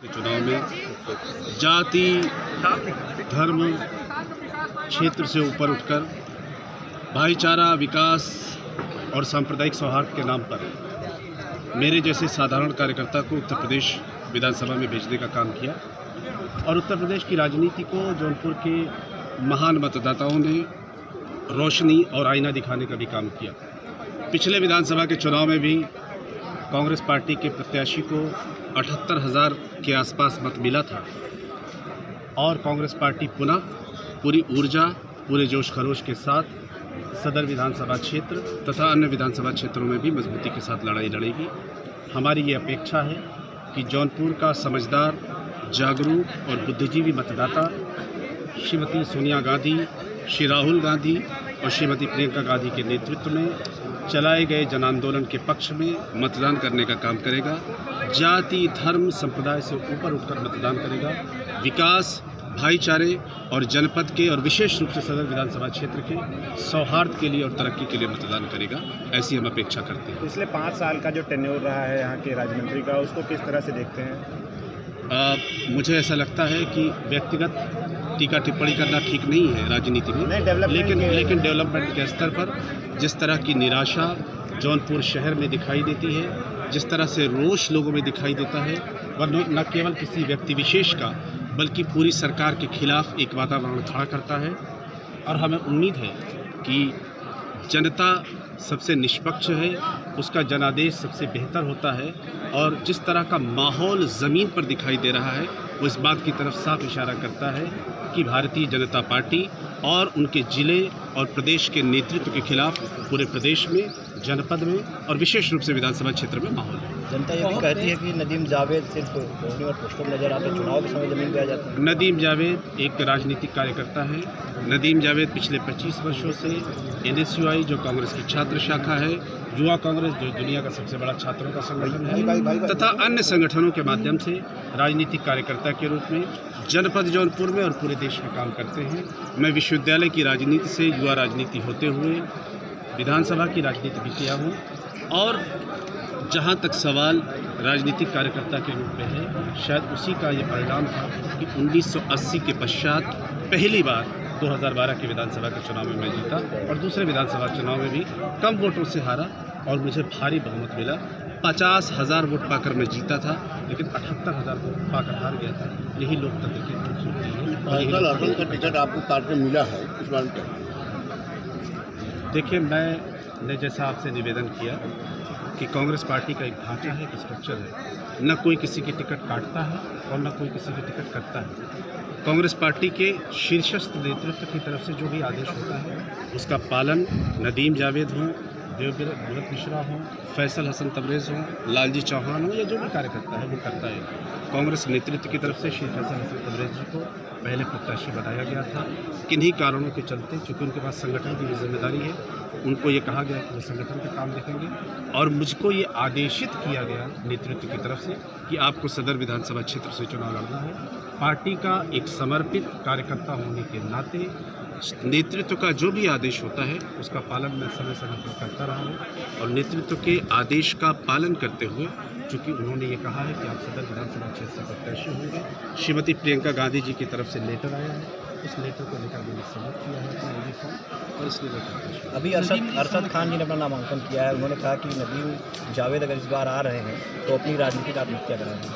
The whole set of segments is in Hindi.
चुनाव में जाति, धर्म, क्षेत्र से ऊपर उठकर भाईचारा, विकास और सांप्रदायिक सौहार्द के नाम पर मेरे जैसे साधारण कार्यकर्ता को उत्तर प्रदेश विधानसभा में भेजने का काम किया और उत्तर प्रदेश की राजनीति को जौनपुर के महान मतदाताओं ने रोशनी और आईना दिखाने का भी काम किया। पिछले विधानसभा के चुनाव में भी कांग्रेस पार्टी के प्रत्याशी को 78,000 के आसपास मत मिला था और कांग्रेस पार्टी पुनः पूरी ऊर्जा, पूरे जोश खरोश के साथ सदर विधानसभा क्षेत्र तथा अन्य विधानसभा क्षेत्रों में भी मजबूती के साथ लड़ाई लड़ेगी। हमारी ये अपेक्षा है कि जौनपुर का समझदार, जागरूक और बुद्धिजीवी मतदाता श्रीमती सोनिया गांधी, श्री राहुल गांधी और श्रीमती प्रियंका गांधी के नेतृत्व में चलाए गए जन आंदोलन के पक्ष में मतदान करने का काम करेगा। जाति, धर्म, संप्रदाय से ऊपर उठकर मतदान करेगा। विकास, भाईचारे और जनपद के और विशेष रूप से सदर विधानसभा क्षेत्र के सौहार्द के लिए और तरक्की के लिए मतदान करेगा, ऐसी हम अपेक्षा करते हैं। पिछले 5 साल का जो टेन्योर रहा है यहाँ के राज्य मंत्री का, उसको किस तरह से देखते हैं? मुझे ऐसा लगता है कि व्यक्तिगत टीका टिप्पणी करना ठीक नहीं है राजनीति में, लेकिन डेवलपमेंट के स्तर पर जिस तरह की निराशा जौनपुर शहर में दिखाई देती है, जिस तरह से रोष लोगों में दिखाई देता है, वह न केवल किसी व्यक्ति विशेष का बल्कि पूरी सरकार के खिलाफ एक वातावरण खड़ा करता है। और हमें उम्मीद है कि जनता सबसे निष्पक्ष है, उसका जनादेश सबसे बेहतर होता है और जिस तरह का माहौल ज़मीन पर दिखाई दे रहा है वो इस बात की तरफ साफ इशारा करता है कि भारतीय जनता पार्टी और उनके ज़िले और प्रदेश के नेतृत्व के खिलाफ पूरे प्रदेश में, जनपद में और विशेष रूप से विधानसभा क्षेत्र में माहौल है। जनता ये भी कहती है कि नदीम जावेद सिर्फ बोलने और पोस्टर नजर आते हैं, चुनाव के समय जमीन पे आ जाते हैं। नदीम जावेद एक राजनीतिक कार्यकर्ता है। नदीम जावेद पिछले 25 वर्षों से NSUI जो कांग्रेस की छात्र शाखा है, युवा कांग्रेस जो दुनिया का सबसे बड़ा छात्रों का संगठन है, तथा अन्य संगठनों के माध्यम से राजनीतिक कार्यकर्ता के रूप में जनपद जौनपुर में और पूरे देश में काम करते हैं। मैं विश्वविद्यालय की राजनीति से युवा राजनीति होते हुए विधानसभा की राजनीति भी किया हूँ और जहाँ तक सवाल राजनीतिक कार्यकर्ता के रूप में है, शायद उसी का ये परिणाम था कि 1980 के पश्चात पहली बार 2012 के विधानसभा के चुनाव में मैं जीता और दूसरे विधानसभा चुनाव में भी कम वोटों से हारा और मुझे भारी बहुमत मिला। 50,000 वोट पाकर मैं जीता था, लेकिन 78,000 वोट पाकर हार गया था। यही लोकतंत्र की खूबसूरती है। का टिकट आपको काट में मिला है, इस बार क्या? देखिए, मैंने जैसा आपसे निवेदन किया कि कांग्रेस पार्टी का एक ढांचा है, एक स्ट्रक्चर है, न कोई किसी की टिकट काटता है और न कोई किसी की टिकट करता है। कांग्रेस पार्टी के शीर्षस्थ नेतृत्व की तरफ से जो भी आदेश होता है उसका पालन नदीम जावेद हों, देवव्रत मिश्रा हों, फैसल हसन तबरेज़ हों, लालजी चौहान हों या जो भी कार्यकर्ता है वो करता है। कांग्रेस नेतृत्व की तरफ से श्री फैसल हसन तबरेज़ जी को पहले प्रत्याशी बनाया गया था। किन्हीं कारणों के चलते, चूँकि उनके पास संगठन की भी जिम्मेदारी है, उनको ये कहा गया कि वो संगठन का काम देखेंगे और मुझको ये आदेशित किया गया नेतृत्व की तरफ से कि आपको सदर विधानसभा क्षेत्र से चुनाव लड़ना है। पार्टी का एक समर्पित कार्यकर्ता होने के नाते नेतृत्व का जो भी आदेश होता है उसका पालन मैं समय समय पर करता रहा हूँ और नेतृत्व के आदेश का पालन करते हुए, चूँकि उन्होंने ये कहा है कि आप सदर विधानसभा क्षेत्र से प्रत्याशी होंगे, श्रीमती प्रियंका गांधी जी की तरफ से लेटर आया है, उस लेटर को लेकर मैंने सबमिट किया है अपना ID फॉर्म और इसलिए मैं अभी अरशद खान जी ने अपना नामांकन किया है। उन्होंने कहा कि नदीम जावेद अगर इस बार आ रहे हैं तो अपनी राजनीतिक आत्महत्या कराएंगे।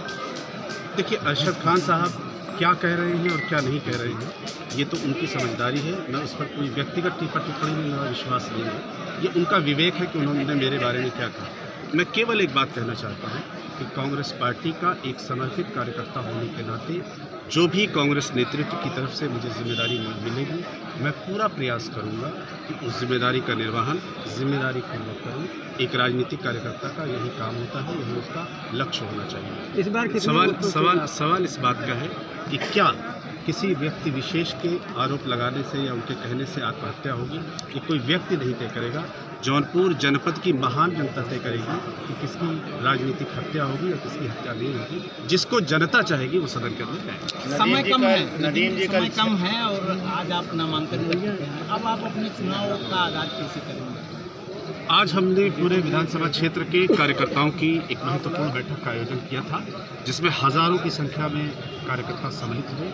देखिए, अरशद खान साहब क्या कह रहे हैं और क्या नहीं कह रहे हैं ये तो उनकी समझदारी है। मैं उस पर कोई व्यक्तिगत टिप्पणी में मेरा विश्वास नहीं है। ये उनका विवेक है कि उन्होंने मेरे बारे में क्या कहा। मैं केवल एक बात कहना चाहता हूँ कि कांग्रेस पार्टी का एक समर्पित कार्यकर्ता होने के नाते जो भी कांग्रेस नेतृत्व की तरफ से मुझे जिम्मेदारी मिलेगी, मैं पूरा प्रयास करूंगा कि उस जिम्मेदारी का निर्वहन जिम्मेदारी पूर्वक करूं। एक राजनीतिक कार्यकर्ता का यही काम होता है, यही उसका लक्ष्य होना चाहिए। इस बार सवाल इस बात का है कि क्या किसी व्यक्ति विशेष के आरोप लगाने से या उनके कहने से आत्महत्या होगी, ये कोई व्यक्ति नहीं तय करेगा। जौनपुर जनपद की महान जनता तय करेगी कि किसकी राजनीतिक हत्या होगी या किसकी हत्या नहीं होगी। जिसको जनता चाहेगी वो सदन के अंदर जाएगी। समय कम है और आज आप नामांकन कर चुके हैं, अब आप अपने चुनाव का आगाज कैसे करेंगे? आज हमने पूरे विधानसभा क्षेत्र के कार्यकर्ताओं की एक महत्वपूर्ण बैठक का आयोजन किया था, जिसमें हज़ारों की संख्या में कार्यकर्ता सम्मिलित हुए।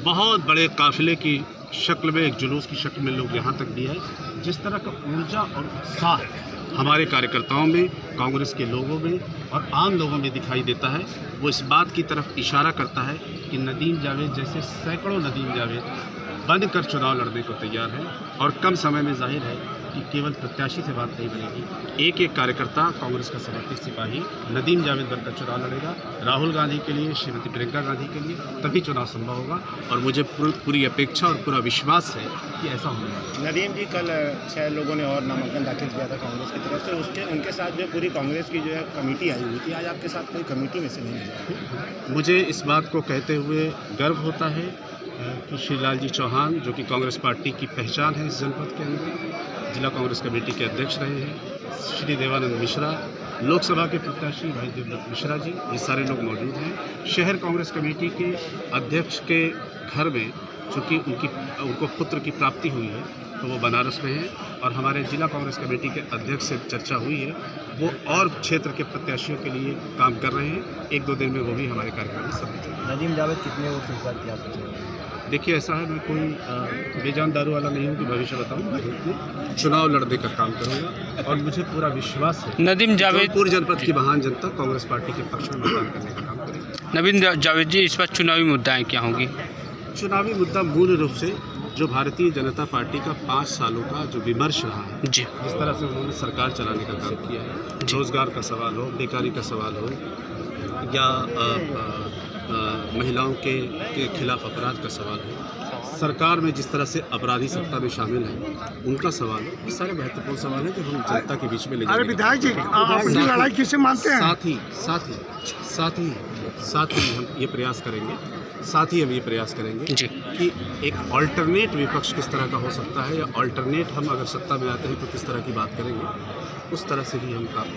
बहुत बड़े काफिले की शक्ल में, एक जुलूस की शक्ल में लोग यहाँ तक भी आए। जिस तरह का ऊर्जा और उत्साह हमारे कार्यकर्ताओं में, कांग्रेस के लोगों में और आम लोगों में दिखाई देता है, वो इस बात की तरफ इशारा करता है कि नदीम जावेद जैसे सैकड़ों नदीम जावेद बनकर चुनाव लड़ने को तैयार है। और कम समय में जाहिर है कि केवल प्रत्याशी से बात नहीं बनेगी। एक एक कार्यकर्ता, कांग्रेस का समर्थित सिपाही नदीम जावेद बनकर चुनाव लड़ेगा। राहुल गांधी के लिए, श्रीमती प्रियंका गांधी के लिए तभी चुनाव संभव होगा। और मुझे पूरी अपेक्षा और पूरा विश्वास है कि ऐसा होगा। नदीम जी, कल 6 लोगों ने और नामांकन दाखिल किया था कांग्रेस की तरफ से, उनके साथ जो पूरी कांग्रेस की जो है कमेटी आई हुई थी, आज आपके साथ कोई कमेटी में से नहीं है। मुझे इस बात को कहते हुए गर्व होता है कि श्री लाल जी चौहान, जो कि कांग्रेस पार्टी की पहचान है इस जनपद के अंदर, जिला कांग्रेस कमेटी के अध्यक्ष रहे हैं, श्री देवानंद मिश्रा, लोकसभा के प्रत्याशी भाई देवदत्त मिश्रा जी, ये सारे लोग मौजूद हैं। शहर कांग्रेस कमेटी के अध्यक्ष के घर में चूँकि उनको पुत्र की प्राप्ति हुई है, तो वो बनारस में हैं। और हमारे जिला कांग्रेस कमेटी के अध्यक्ष से चर्चा हुई है, वो और क्षेत्र के प्रत्याशियों के लिए काम कर रहे हैं। 1-2 दिन में वो भी हमारे कार्यक्रम में सम्मिलित होंगे। नदीम जावेद कितने वोट से क्या सोच? देखिए, ऐसा है, मैं कोई बेजान दारू वाला नहीं हूँ कि भविष्य बताऊँ। चुनाव लड़ने का काम करूँगा और मुझे पूरा विश्वास है नदीम जावेद पूरे जनपद की महान जनता कांग्रेस पार्टी के पक्ष में मतदान करने का काम करेगी। नदीम जावेद जी, इस पर चुनावी मुद्दाएं क्या होंगी? चुनावी मुद्दा मूल रूप से जो भारतीय जनता पार्टी का 5 सालों का जो विमर्श रहा है, जी, जिस तरह से उन्होंने सरकार चलाने का काम किया है, रोजगार का सवाल हो, बेकारी का सवाल हो, या महिलाओं के खिलाफ अपराध का सवाल हो, सरकार में जिस तरह से अपराधी सत्ता में शामिल हैं उनका सवाल है, ये सारे महत्वपूर्ण सवाल हैं जो हम जनता के बीच में ले जाएंगे। विधायक जी, आप अपनी लड़ाई किसे मानते हैं? साथ ही हम ये प्रयास करेंगे कि एक अल्टरनेट विपक्ष किस तरह का हो सकता है, या अल्टरनेट हम अगर सत्ता में आते हैं तो किस तरह की बात करेंगे, उस तरह से भी हम काम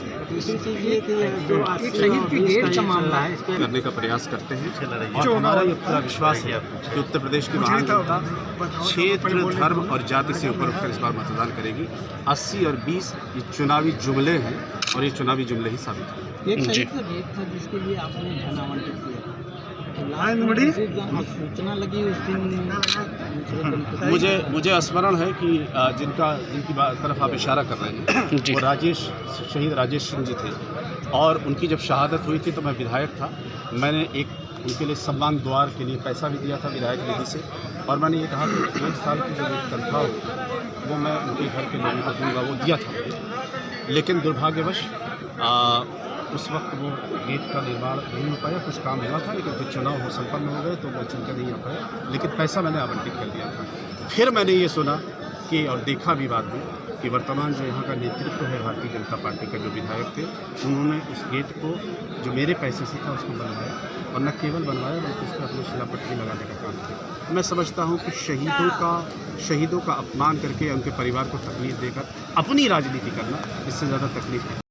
करने का प्रयास करते हैं। और हमारा ये पूरा विश्वास है कि उत्तर प्रदेश की महान जनता क्षेत्र, धर्म और जाति से ऊपर उठकर इस बार मतदान करेगी। 80 और 20 ये चुनावी जुमले हैं और ये चुनावी जुमले ही साबित होंगे। एक रेट था जिसके लिए आपने धन आवंटित किया, सूचना लगी उस दिन। मुझे स्मरण है कि जिनकी तरफ आप इशारा कर रहे हैं वो शहीद राजेश सिंह जी थे, और उनकी जब शहादत हुई थी तो मैं विधायक था। मैंने उनके लिए सम्मान द्वार के लिए पैसा भी दिया था विधायक निधि से, और मैंने ये कहा कि 1 साल की जो तनख्वाह हो वो मैं उनके घर के लोगों को दूँगा, वो दिया था। लेकिन दुर्भाग्यवश उस वक्त वो गेट का निर्माण नहीं हो पाया, कुछ काम हुआ था, लेकिन फिर चुनाव हो संपन्न हो गए तो वो चलकर नहीं आ पाया, लेकिन पैसा मैंने आवंटित कर दिया था। फिर मैंने ये सुना कि, और देखा भी बाद में, कि वर्तमान जो यहाँ का नेतृत्व है भारतीय जनता पार्टी का, जो विधायक थे, उन्होंने उस गेट को जो मेरे पैसे से था उसको बनवाया, और न केवल बनवाया बल्कि उस पर अपनी शिलापट्टी लगाने का काम किया। मैं समझता हूँ कि शहीदों का अपमान करके उनके परिवार को तकलीफ देकर अपनी राजनीति करना, इससे ज़्यादा तकलीफ है।